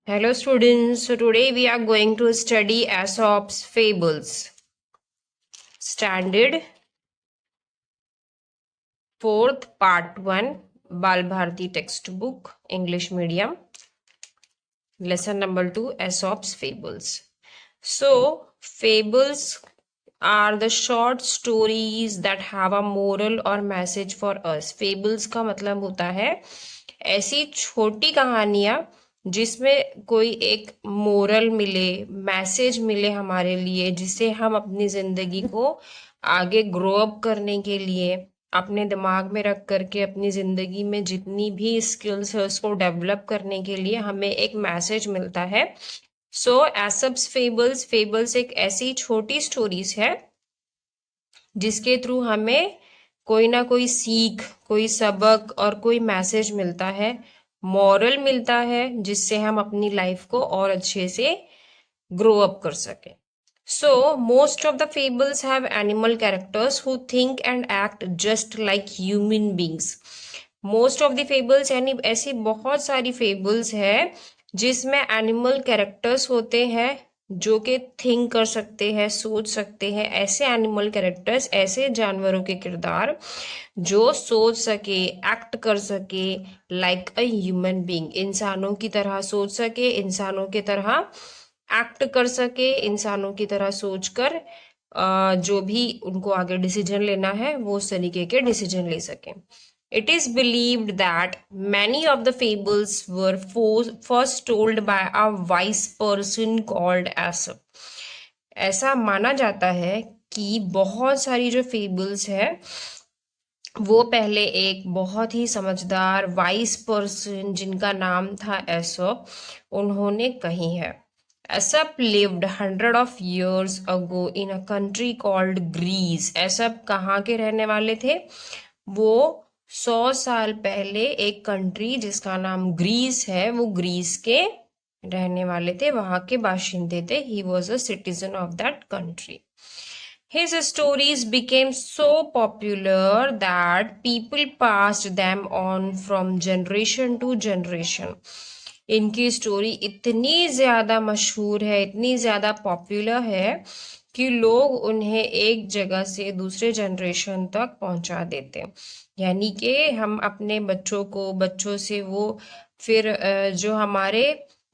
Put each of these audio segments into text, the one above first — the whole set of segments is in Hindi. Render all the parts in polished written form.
Hello students, so today we are going to study Aesop's Fables, Standard 4th Part 1, Bal Bharati textbook, English medium, lesson number 2, Aesop's Fables. So, fables are the short stories that have a moral or message for us. Fables का मतलब होता है ऐसी छोटी कहानियां जिसमें कोई एक मोरल मिले, मैसेज मिले हमारे लिए, जिससे हम अपनी जिंदगी को आगे ग्रो अप करने के लिए अपने दिमाग में रख करके अपनी जिंदगी में जितनी भी स्किल्स है उसको डेवलप करने के लिए हमें एक मैसेज मिलता है। सो एसप्स फेबल्स, फेबल्स एक ऐसी छोटी स्टोरीज है जिसके थ्रू हमें कोई ना कोई सीख, कोई सबक और कोई मैसेज मिलता है, मॉरल मिलता है, जिससे हम अपनी लाइफ को और अच्छे से ग्रो अप कर सकें। So, most of the fables have animal characters who think and act just like human beings. Most of the fables यानी ऐसी बहुत सारी fables है जिसमें एनिमल कैरेक्टर्स होते हैं जो कि थिंक कर सकते हैं, सोच सकते हैं। ऐसे एनिमल कैरेक्टर्स, ऐसे जानवरों के किरदार जो सोच सके, एक्ट कर सके, लाइक अ ह्यूमन बीइंग, इंसानों की तरह सोच सके, इंसानों की तरह एक्ट कर सके, इंसानों की तरह सोचकर जो भी उनको आगे डिसीजन लेना है वो उस तरीके के डिसीजन ले सके। It is believed that many of the fables were first told by a wise person called Aesop. ऐसा माना जाता है कि बहुत सारी जो फेबल्स है वो पहले एक बहुत ही समझदार वाइस पर्सन जिनका नाम था एसोप, उन्होंने कही है। एसप lived 100 of years ago in a country called Greece. एसप कहाँ के रहने वाले थे? वो 100 साल पहले एक कंट्री जिसका नाम ग्रीस है, वो ग्रीस के रहने वाले थे, वहां के बाशिंदे थे। He was a citizen of that country. His stories became so popular that people passed them on from generation to generation. इनकी स्टोरी इतनी ज़्यादा मशहूर है, इतनी ज़्यादा पॉपुलर है कि लोग उन्हें एक जगह से दूसरे जनरेशन तक पहुंचा देते हैं। यानी कि हम अपने बच्चों को, बच्चों से वो फिर जो हमारे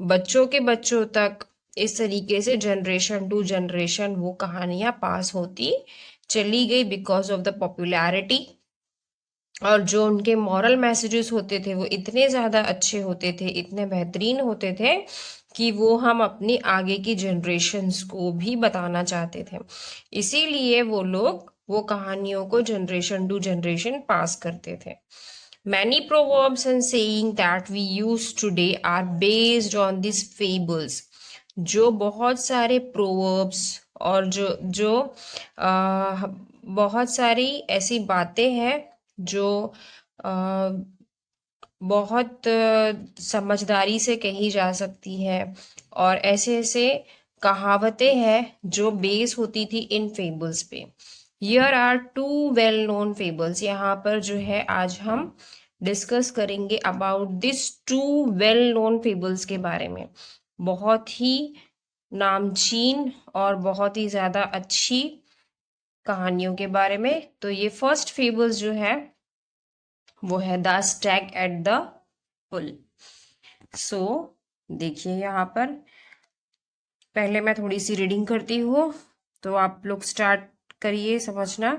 बच्चों के बच्चों तक इस तरीके से जनरेशन टू जनरेशन वो कहानियां पास होती चली गई बिकॉज ऑफ द पॉपुलैरिटी। और जो उनके मॉरल मैसेजेस होते थे वो इतने ज़्यादा अच्छे होते थे, इतने बेहतरीन होते थे कि वो हम अपनी आगे की जनरेशन्स को भी बताना चाहते थे। इसीलिए वो लोग वो कहानियों को जनरेशन टू जनरेशन पास करते थे। Many proverbs and saying that we use today are based on these fables. जो बहुत सारे proverbs और जो जो बहुत सारी ऐसी बातें हैं जो बहुत समझदारी से कही जा सकती है, और ऐसे ऐसे कहावतें हैं जो बेस होती थी इन फेबल्स पे। Here are two well known fables. यहाँ पर जो है आज हम डिस्कस करेंगे about this two well known fables के बारे में, बहुत ही नामचीन और बहुत ही ज़्यादा अच्छी कहानियों के बारे में। तो ये फर्स्ट फेबल्स जो है वो है द स्टैग एट द पुल। सो देखिए यहाँ पर पहले मैं थोड़ी सी रीडिंग करती हूँ, तो आप लोग स्टार्ट करिए समझना,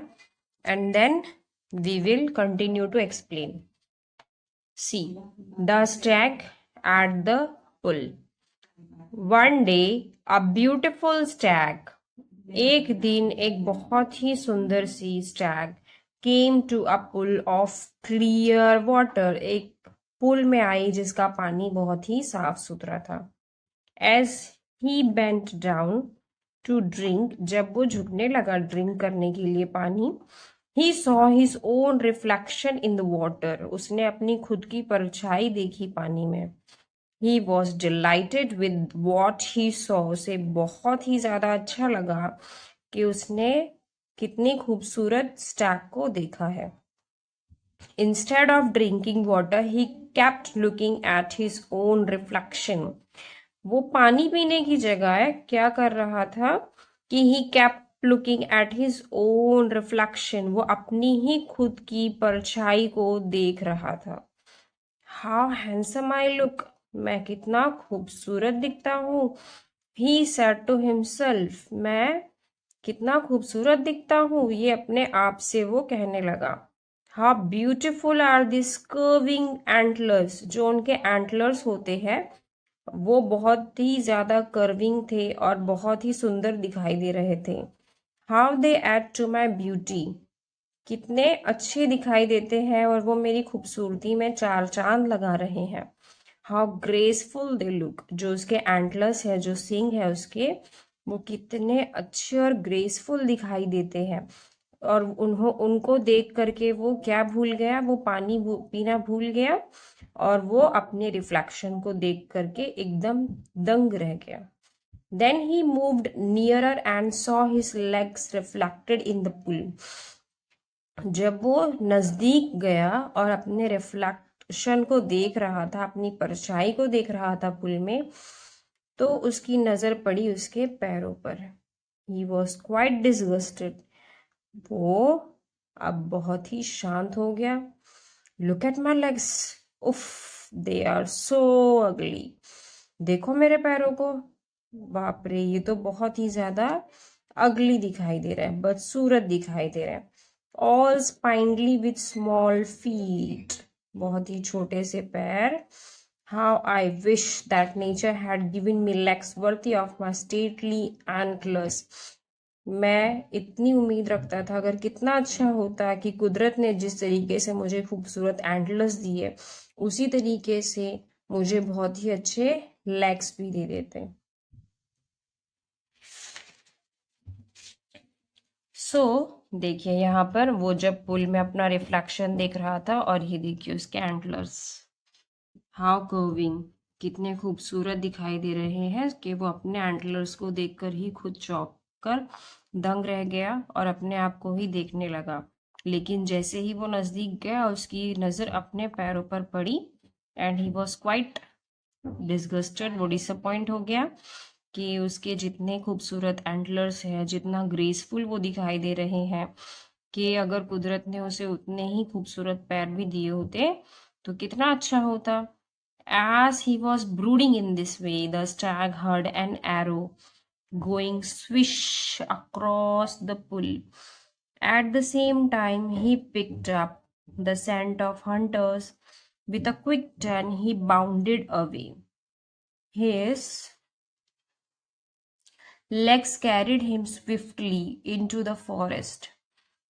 and then we will continue to explain. See the stag at the pool. One day a beautiful stag, एक दिन एक बहुत ही सुंदर सी stag came to a pool of clear water, एक पुल में आई जिसका पानी बहुत ही साफ सुथरा था। As he bent down to drink, जब वो झुकने लगा ड्रिंक करने के लिए पानी, he saw his own reflection in the water, उसने अपनी खुद की परछाई देखी पानी में। He was delighted with what he saw, उसे बहुत ही ज्यादा अच्छा लगा कि उसने कितनी खूबसूरत स्टैग को देखा है। Instead of drinking water, he kept looking at his own reflection. वो पानी पीने की जगह क्या कर रहा था कि he kept looking at his own reflection. वो अपनी ही खुद की परछाई को देख रहा था. How handsome I look. मैं कितना खूबसूरत दिखता हूँ. He said to himself. मैं कितना खूबसूरत दिखता हूँ, ये अपने आप से वो कहने लगा. How beautiful are these curving antlers. जो उनके एंटलर्स होते हैं वो बहुत ही ज़्यादा कर्विंग थे और बहुत ही सुंदर दिखाई दे रहे थे. How they add to my beauty. कितने अच्छे दिखाई देते हैं और वो मेरी खूबसूरती में चार चांद लगा रहे हैं. How graceful they look. जो उसके एंटलर्स है, जो सींग है उसके, वो कितने अच्छे और ग्रेसफुल दिखाई देते हैं. और उनको देख करके वो क्या भूल गया, वो पानी पीना भूल गया और वो अपने रिफ्लेक्शन को देख करके एकदम दंग रह गया. Then he moved nearer and saw his legs reflected in the pool. जब वो नजदीक गया और अपने रिफ्लेक्शन को देख रहा था, अपनी परछाई को देख रहा था पुल में, तो उसकी नजर पड़ी उसके पैरों पर. He was quite disgusted. वो अब बहुत ही शांत हो गया. Look at my legs. उफ, दे आर सो अगली. देखो मेरे पैरों को. बाप रे, ये तो बहुत ही ज्यादा अगली दिखाई दे रहा है, बदसूरत दिखाई दे रहा है. All spindly with small feet. बहुत ही छोटे से पैर. How I wish that nature had given me legs worthy of my stately antlers. मैं इतनी उम्मीद रखता था, अगर कितना अच्छा होता कि कुदरत ने जिस तरीके से मुझे खूबसूरत एंटलर्स दिए उसी तरीके से मुझे बहुत ही अच्छे लेग्स भी दे देते. सो देखिए यहाँ पर वो जब पुल में अपना रिफ्लेक्शन देख रहा था और ये देखिए उसके एंटलर्स. How curving. कितने खूबसूरत दिखाई दे रहे हैं कि वो अपने एंटलर्स को देखकर ही खुद चौंक कर दंग रह गया और अपने आप को ही देखने लगा. लेकिन जैसे ही वो नजदीक गया उसकी नजर अपने पैरों पर पड़ी and he was quite disgusted. वो डिसअपॉइंट हो गया कि उसके जितने खूबसूरत एंटलर्स हैं, जितना ग्रेसफुल वो दिखाई दे रहे हैं, कि अगर कुदरत ने उसे उतने ही खूबसूरत पैर भी दिए होते तो कितना अच्छा होता. As he was brooding in this way, the stag heard an arrow going swish across the pool. At the same time, he picked up the scent of hunters. With a quick turn, he bounded away. His legs carried him swiftly into the forest.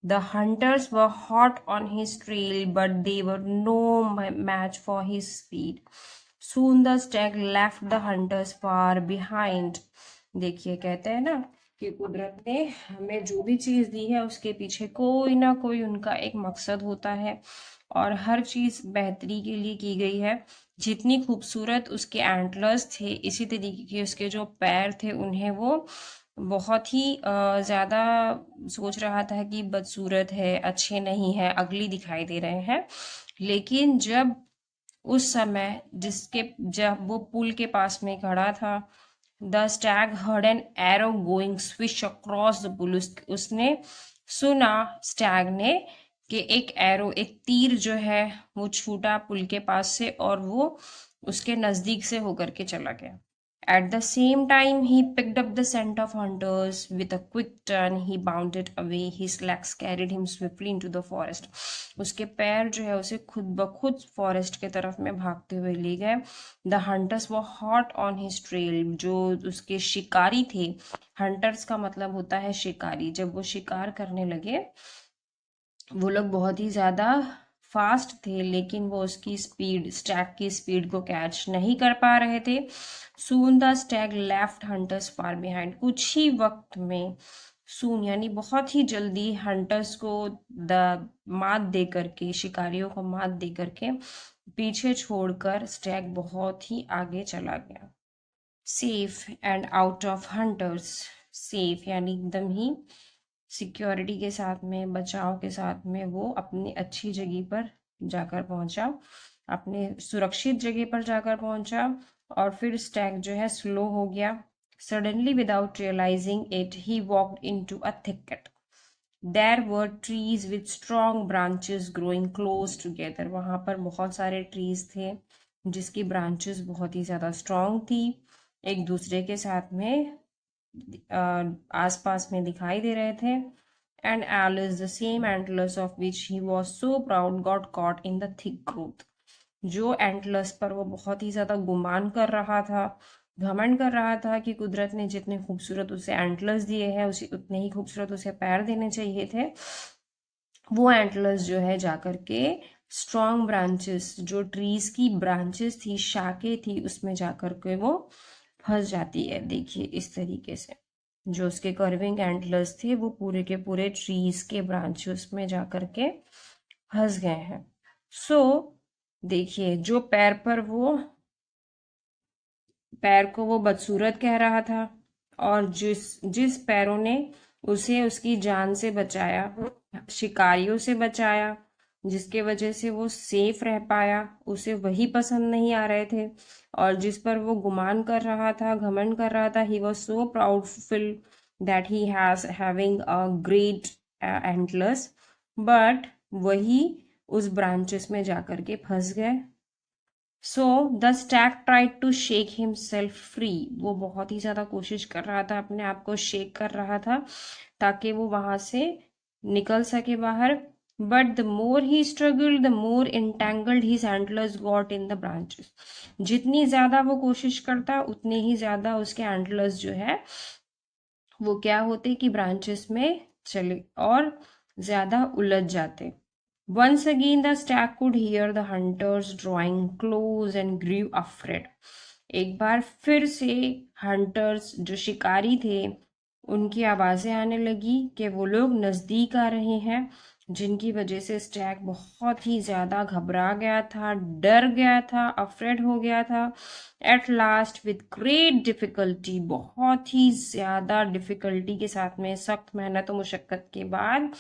The hunters were hot on his trail, but they were no match for his speed. Soon the stag left the hunters far behind. देखिए, कहते हैं ना कि कुदरत ने हमें जो भी चीज दी है उसके पीछे कोई ना कोई उनका एक मकसद होता है और हर चीज बेहतरी के लिए की गई है. जितनी खूबसूरत उसके एंटलर्स थे, इसी तरीके के उसके जो पैर थे, उन्हें वो बहुत ही ज़्यादा सोच रहा था कि बदसूरत है, अच्छे नहीं है, अगली दिखाई दे रहे हैं. लेकिन जब उस समय जब वो पुल के पास में खड़ा था, the stag heard an arrow going swish across the pool. उसने सुना, स्टैग ने, कि एक एरो, एक तीर जो है वो छूटा पुल के पास से और वो उसके नजदीक से होकर के चला गया. At the same time, he picked up the scent of hunters. With a quick turn, he bounded away. His legs carried him swiftly into the forest. उसके पैर जो है उसे खुद ब खुद फॉरेस्ट के तरफ में भागते हुए ले गए. The hunters were hot on his trail. जो उसके शिकारी थे, हंटर्स का मतलब होता है शिकारी. जब वो शिकार करने लगे, वो लोग बहुत ही ज़्यादा फास्ट थे, लेकिन वो उसकी स्पीड, स्टैग की स्पीड को कैच नहीं कर पा रहे थे. Soon the Stag left hunters far behind. कुछ ही वक्त में, सून यानी बहुत ही जल्दी, हंटर्स को मात दे करके, शिकारियों को मात दे करके पीछे छोड़कर स्टैग बहुत ही आगे चला गया. Safe and out of hunters. Safe यानी एकदम ही सिक्योरिटी के साथ में, बचाव के साथ में वो अपनी अच्छी जगह पर जाकर पहुंचा, अपने सुरक्षित जगह पर जाकर पहुंचा, और फिर स्टैग जो है स्लो हो गया। Suddenly without realising it he walked into a thicket. There were trees with strong branches growing close together. वहां पर बहुत सारे trees थे जिसकी branches बहुत ही ज़्यादा strong थी, एक दूसरे के साथ में आसपास में दिखाई दे रहे थे। And Alice, the same antlers of which he was so proud, got caught in the thick growth. जो एंटलर्स पर वो बहुत ही ज़्यादा गुमान कर रहा था, घमंड कर रहा था कि कुदरत ने जितने खूबसूरत उसे एंटलर्स दिए हैं उसी उतने ही खूबसूरत उसे पैर देने चाहिए थे, वो एंटलर्स जो है जाकर के स्ट्रॉन्ग ब्रांचेस, जो ट्रीज की ब्रांचेस थी, शाखें थी, उसमें जाकर के वो फंस जाती है। देखिए इस तरीके से जो उसके कर्विंग एंटलर्स थे वो पूरे के पूरे ट्रीज के ब्रांचेस में जाकर के फंस गए हैं। सो देखिए जो पैर को वो बदसूरत कह रहा था, और जिस जिस पैरों ने उसे उसकी जान से बचाया, शिकारियों से बचाया, जिसके वजह से वो सेफ रह पाया, उसे वही पसंद नहीं आ रहे थे। और जिस पर वो गुमान कर रहा था, घमंड कर रहा था, he was so proudful that he has having a great antlers, but वही उस ब्रांचेस में जाकर के फंस गए। So the stag tried to shake himself free. वो बहुत ही ज़्यादा कोशिश कर रहा था, अपने आप को शेक कर रहा था ताकि वो वहां से निकल सके बाहर। But the more he struggled the more entangled his antlers got in the branches. जितनी ज़्यादा वो कोशिश करता उतने ही ज़्यादा उसके एंटलर्स जो है वो क्या होते कि ब्रांचेस में चले और ज़्यादा उलझ जाते। Once again, the stag could hear the hunters drawing close and grew afraid. एक बार फिर से हंटर्स जो शिकारी थे उनकी आवाजें आने लगी कि वो लोग नजदीक आ रहे हैं, जिनकी वजह से स्टैग बहुत ही ज्यादा घबरा गया था, डर गया था, अफ्रेड हो गया था। At last with great difficulty, बहुत ही ज्यादा डिफिकल्टी के साथ में, सख्त मेहनत और मुशक्कत के बाद,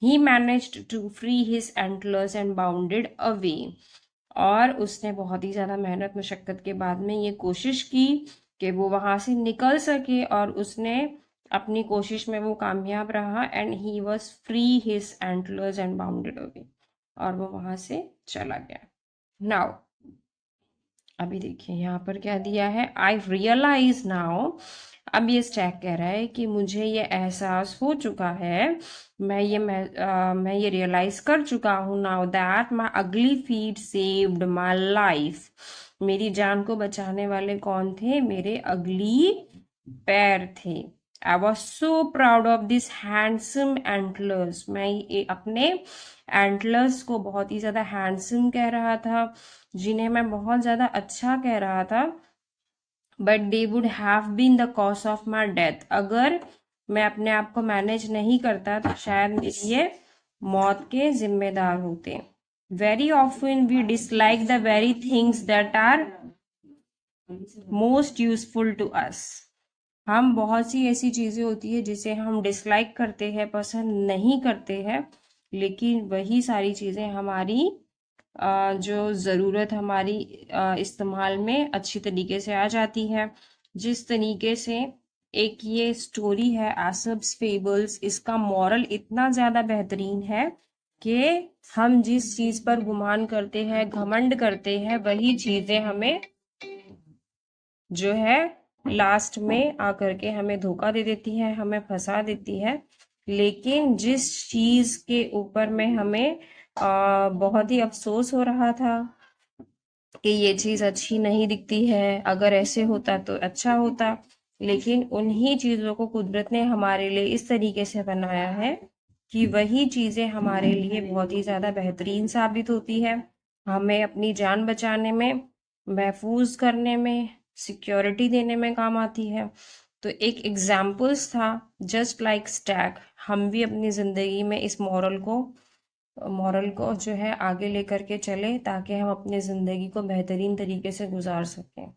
he managed to free his antlers and bounded away. और उसने बहुत ही ज़्यादा मेहनत मशक्क़त के बाद में ये कोशिश की कि वो वहाँ से निकल सके, और उसने अपनी कोशिश में वो कामयाब रहा। And he was free his antlers and bounded away, और वो वहाँ से चला गया। नाउ अभी देखिए यहाँ पर क्या दिया है, आई रियलाइज नाउ। अब ये स्टैग कह रहा है कि मुझे ये एहसास हो चुका है, मैं ये रियलाइज कर चुका हूँ नाउ दैट माई अगली फीट सेव्ड माई लाइफ। मेरी जान को बचाने वाले कौन थे? मेरे अगली पैर थे। I was so proud of this handsome antlers. मैं अपने एंटलर्स को बहुत ही ज्यादा हैंडसम कह रहा था, जिन्हें मैं बहुत ज्यादा अच्छा कह रहा था। But they would have been the cause of my death. अगर मैं अपने आप को मैनेज नहीं करता तो शायद मेरी ये मौत के जिम्मेदार होते। Very often we dislike the very things that are most useful to us. हम बहुत सी ऐसी चीजें होती है जिसे हम डिसलाइक करते हैं, पसंद नहीं करते हैं, लेकिन वही सारी चीजें हमारी जो ज़रूरत हमारी इस्तेमाल में अच्छी तरीके से आ जाती है। जिस तरीके से एक ये स्टोरी है एसोप्स फेबल्स, इसका मॉरल इतना ज़्यादा बेहतरीन है कि हम जिस चीज़ पर गुमान करते हैं, घमंड करते हैं, वही चीज़ें हमें जो है लास्ट में आकर के हमें धोखा दे देती है, हमें फंसा देती है। लेकिन जिस चीज़ के ऊपर में हमें बहुत ही अफसोस हो रहा था कि ये चीज अच्छी नहीं दिखती है, अगर ऐसे होता तो अच्छा होता, लेकिन उन्हीं चीजों को कुदरत ने हमारे लिए इस तरीके से बनाया है कि वही चीजें हमारे लिए बहुत ही ज्यादा बेहतरीन साबित होती है, हमें अपनी जान बचाने में, महफूज करने में, सिक्योरिटी देने में काम आती है। तो एक एग्जाम्पल्स था, जस्ट लाइक स्टैग। हम भी अपनी जिंदगी में इस मॉरल को जो है आगे लेकर के चले ताकि हम अपनी ज़िंदगी को बेहतरीन तरीके से गुजार सकें।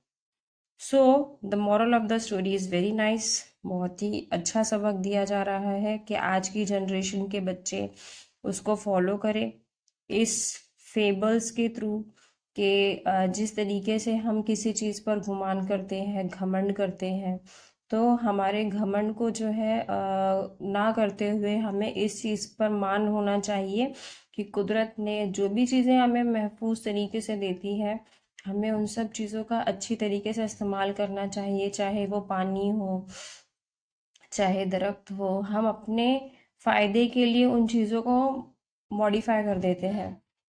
So the moral of the story is very nice. बहुत ही अच्छा सबक दिया जा रहा है कि आज की जनरेशन के बच्चे उसको फॉलो करें। इस फेबल्स के थ्रू के जिस तरीके से हम किसी चीज़ पर गुमान करते हैं, घमंड करते हैं, तो हमारे घमंड को जो है ना करते हुए हमें इस चीज़ पर मान होना चाहिए कि कुदरत ने जो भी चीज़ें हमें महफूज तरीके से देती है, हमें उन सब चीज़ों का अच्छी तरीके से इस्तेमाल करना चाहिए, चाहे वो पानी हो, चाहे दरख्त हो। हम अपने फ़ायदे के लिए उन चीज़ों को मॉडिफाई कर देते हैं,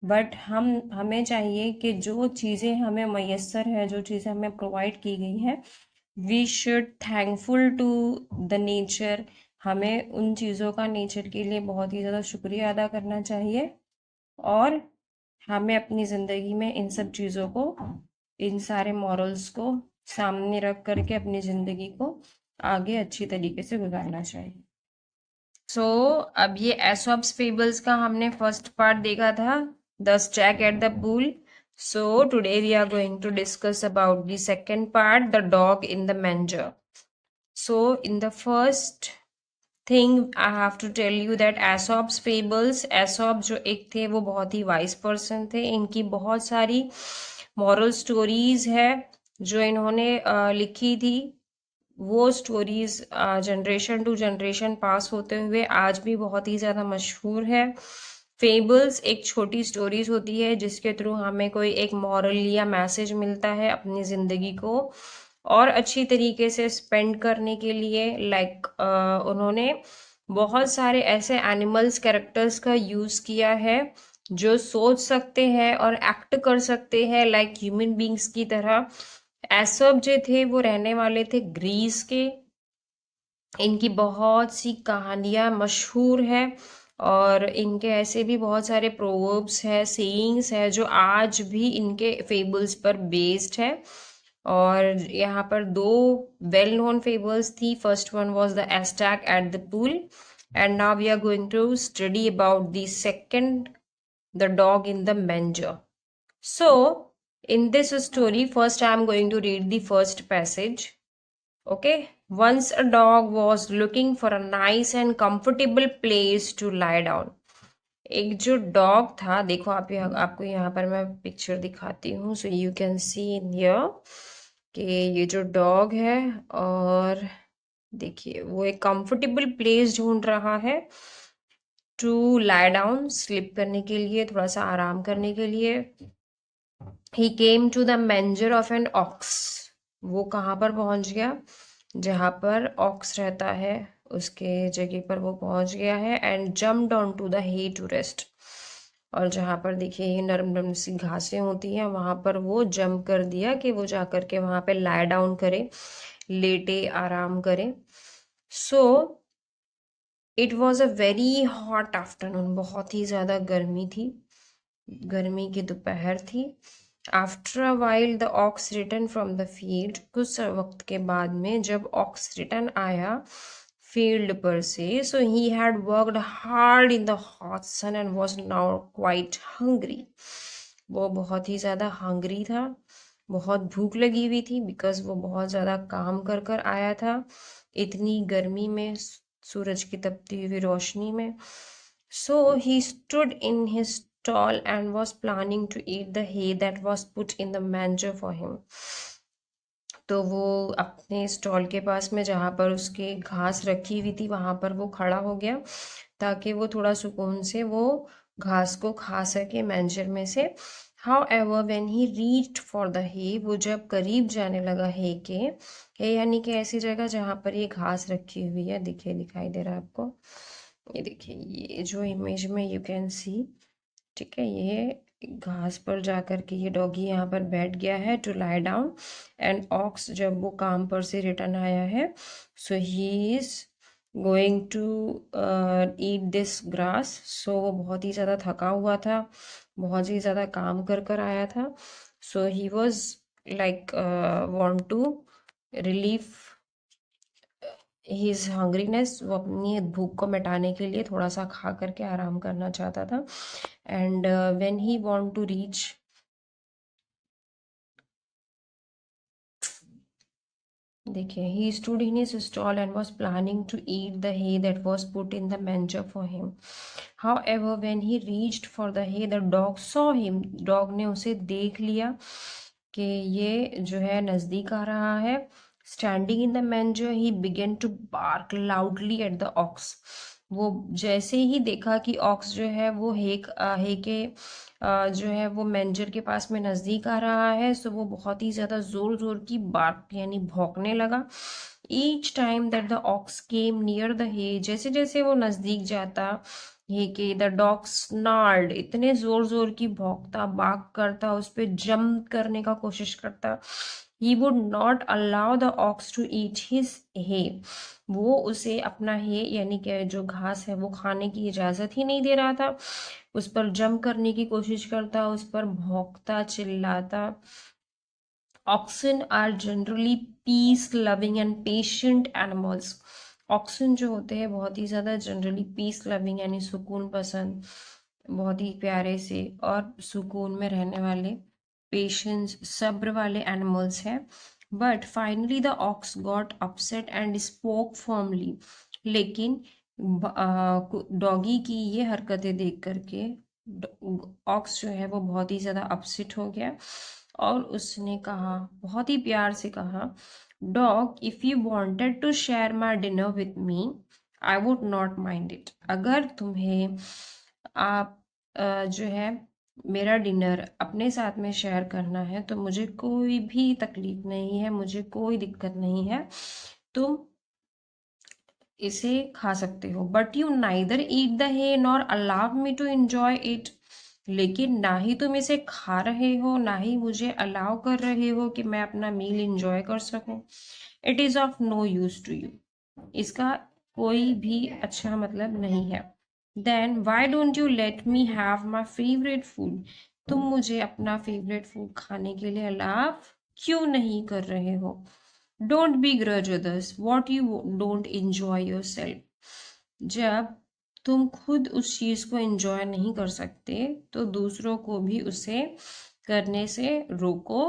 बट हमें चाहिए कि जो चीज़ें हमें मैसर है, जो चीज़ें हमें प्रोवाइड की गई हैं, we should thankful to the nature. हमें उन चीज़ों का नेचर के लिए बहुत ही ज़्यादा शुक्रिया अदा करना चाहिए, और हमें अपनी ज़िंदगी में इन सब चीज़ों को, इन सारे मॉरल्स को सामने रख करके अपनी ज़िंदगी को आगे अच्छी तरीके से गुजारना चाहिए। सो अब ये एसॉप्स फेबल्स का हमने फर्स्ट पार्ट देखा था, the stag at the pool. So today we are going to discuss about the second part, the dog in the manger. So in the first thing I have to tell you that Aesop's fables, Aesop जो एक थे वो बहुत ही वाइज पर्सन थे। इनकी बहुत सारी मॉरल स्टोरीज है जो इन्होंने लिखी थी। वो stories generation to generation pass होते हुए आज भी बहुत ही ज़्यादा मशहूर है। फेबल्स एक छोटी स्टोरीज होती है जिसके थ्रू हमें कोई एक मॉरल या मैसेज मिलता है अपनी ज़िंदगी को और अच्छी तरीके से स्पेंड करने के लिए। उन्होंने बहुत सारे ऐसे एनिमल्स कैरेक्टर्स का यूज़ किया है जो सोच सकते हैं और एक्ट कर सकते हैं लाइक ह्यूमन बींग्स की तरह। एसोप जो थे वो रहने वाले थे ग्रीस के। इनकी बहुत सी कहानियाँ मशहूर हैं और इनके ऐसे भी बहुत सारे प्रोवर्ब्स हैं, सेइंग्स हैं जो आज भी इनके फेबल्स पर बेस्ड है। और यहाँ पर दो वेल नोन फेबल्स थी। First one was the stag at the pool, and now we are going to study about the second, the dog in the manger. So, in this story, first I am going to read the first passage. Okay. Once a dog was looking for a nice and comfortable place to lie down. एक जो डॉग था, देखो आपको यहाँ पर मैं पिक्चर दिखाती हूँ, so you can see in here कि ये जो डॉग है, और देखिए वो एक कंफर्टेबल प्लेस ढूंढ रहा है टू लाई डाउन, स्लिप करने के लिए, थोड़ा सा आराम करने के लिए। He came to the manger of an ox. वो कहाँ पर पहुंच गया? जहाँ पर ऑक्स रहता है उसके जगह पर वो पहुंच गया है। And jumped on to the hay to rest. और जहाँ पर देखिए ये नरम नरम सी घासें होती हैं वहाँ पर वो जंप कर दिया कि वो जा कर के वहाँ पे लाई डाउन करे, लेटे आराम करे। So it was a very hot afternoon. बहुत ही ज़्यादा गर्मी थी, गर्मी की दोपहर थी। After a while the ox return from the field. कुछ वक्त के बाद में जब ऑक्स रिटर्न आया फील्ड पर से, so he had worked hard in the hot sun and was now quite hungry. वो बहुत ही ज़्यादा हंग्री था, बहुत भूख लगी हुई थी, बिकॉज वो बहुत ज़्यादा काम कर कर आया था इतनी गर्मी में, सूरज की तपती हुई रोशनी में। So he stood in his stall and was planning to eat the hay that was put in the manger for him. तो वो अपने स्टॉल के पास में जहाँ पर उसके घास रखी हुई थी वहाँ पर वो खड़ा हो गया ताकि वो थोड़ा सुकून से वो घास को खा सके मैंजर में से। However, when he reached for the hay, वो जब करीब जाने लगा हे के, हे यानी कि ऐसी जगह जहाँ पर ये घास रखी हुई है, दिखाई दे रहा है आपको, ये देखिए ये जो इमेज में यू कैन सी, ठीक है, ये घास पर जाकर के ये डॉगी यहाँ पर बैठ गया है to lie down. And ox जब वो काम पर से रिटर्न आया है, so he is going to eat this grass. So वो बहुत ही ज़्यादा थका हुआ था, बहुत ही ज़्यादा काम कर कर आया था। So he was like want to relieve his hungriness. वो अपनी भूख को मिटाने के लिए थोड़ा सा खा करके आराम करना चाहता था। And when he want to reach, देखिए, he stood in his stall and was planning to eat the hay that was put in the manger for him. However, when he reached for the hay, the dog saw him. Dog ने उसे देख लिया कि ये जो है नजदीक आ रहा है. Standing in the manger, he began to bark loudly at the ox. वो जैसे ही देखा कि ऑक्स जो है वो हे के जो है वो मैंजर के पास में नज़दीक आ रहा है, सो वो बहुत ही ज़्यादा ज़ोर ज़ोर की बार्क यानी भौंकने लगा. Each time that the ox came near the hay, जैसे जैसे वो नज़दीक जाता हे के, द डॉग स्नार्ल्ड, इतने ज़ोर ज़ोर की भौंकता, बार्क करता, उस पर जंप करने का कोशिश करता. He would not allow the ox to eat his hay, वो उसे अपना हे यानी कि जो घास है वो खाने की इजाज़त ही नहीं दे रहा था. उस पर जंप करने की कोशिश करता, उस पर भौंकता, चिल्लाता. Oxen are generally peace loving and patient animals. Oxen जो होते हैं बहुत ही ज़्यादा जनरली पीस लविंग यानी सुकून पसंद, बहुत ही प्यारे से और सुकून में रहने वाले, पेशेंस सब्र वाले एनिमल्स हैं. But finally the ox got upset and spoke firmly. लेकिन डॉगी की ये हरकतें देख करके ऑक्स जो है वो बहुत ही ज़्यादा अपसेट हो गया और उसने कहा, बहुत ही प्यार से कहा, dog if you wanted to share my dinner with me I would not mind it. अगर तुम्हें आप जो है मेरा डिनर अपने साथ में शेयर करना है तो मुझे कोई भी तकलीफ नहीं है, मुझे कोई दिक्कत नहीं है, तुम इसे खा सकते हो. But you neither eat the hay nor allow me to enjoy it. लेकिन ना ही तुम इसे खा रहे हो, ना ही मुझे अलाउ कर रहे हो कि मैं अपना मील एंजॉय कर सकूं. It is of no use to you. इसका कोई भी अच्छा मतलब नहीं है. Then why don't you let me have my favourite food. तुम मुझे अपना फेवरेट फूड खाने के लिए अलाउ क्यों नहीं कर रहे हो. Don't be grudge others what you don't enjoy your self. जब तुम खुद उस चीज़ को एंजॉय नहीं कर सकते तो दूसरों को भी उसे करने से रोको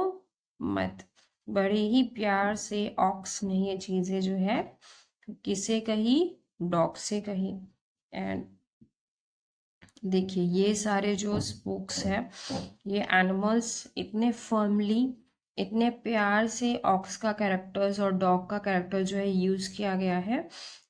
मत. बड़े ही प्यार से ऑक्स ने ये चीज़ें जो है किसे कही, डॉग से कही. एंड देखिए ये सारे जो स्पोक्स हैं, ये एनिमल्स इतने फर्मली, इतने प्यार से ऑक्स का कैरेक्टर्स और डॉग का कैरेक्टर जो है यूज़ किया गया है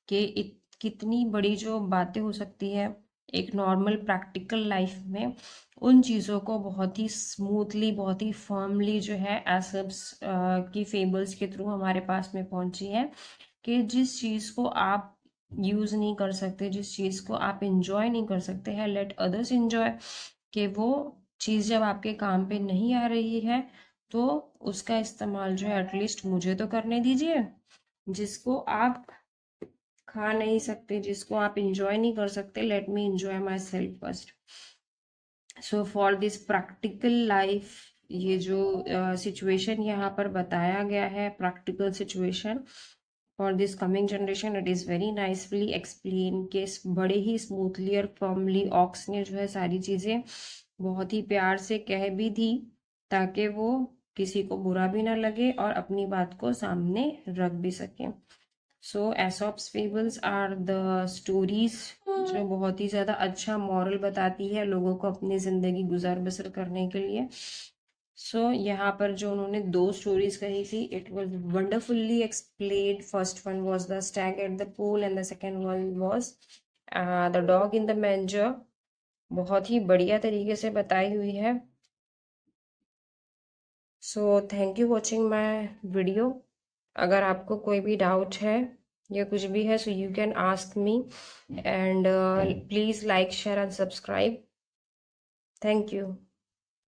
कि कितनी बड़ी जो बातें हो सकती है एक नॉर्मल प्रैक्टिकल लाइफ में, उन चीज़ों को बहुत ही स्मूथली, बहुत ही फर्मली जो है एसअप्स की फेबल्स के थ्रू हमारे पास में पहुंची है कि जिस चीज़ को आप यूज़ नहीं कर सकते, जिस चीज़ को आप इंजॉय नहीं कर सकते हैं, लेट अदर्स इंजॉय. कि वो चीज़ जब आपके काम पे नहीं आ रही है तो उसका इस्तेमाल जो है एटलीस्ट मुझे तो करने दीजिए. जिसको आप खा नहीं सकते, जिसको आप इंजॉय नहीं कर सकते, let me enjoy my self first. So for this practical life, ये जो सिचुएशन यहाँ पर बताया गया है, practical situation for this coming generation, it is very nicely explain के बड़े ही स्मूथली और फर्मली ऑक्स ने जो है सारी चीज़ें बहुत ही प्यार से कह भी दी ताकि वो किसी को बुरा भी ना लगे और अपनी बात को सामने रख भी सके. सो एसॉप्स फेबल्स आर द स्टोरीज जो बहुत ही ज़्यादा अच्छा मॉरल बताती है लोगों को अपनी ज़िंदगी गुजार बसर करने के लिए. सो यहाँ पर जो उन्होंने दो स्टोरीज कही थी, it was wonderfully explained. First one was the stag at the pool and the second one was the dog in the manger. बहुत ही बढ़िया तरीके से बताई हुई है. So thank you watching my video. अगर आपको कोई भी डाउट है या कुछ भी है, so you can ask me and please like share and subscribe. Thank you.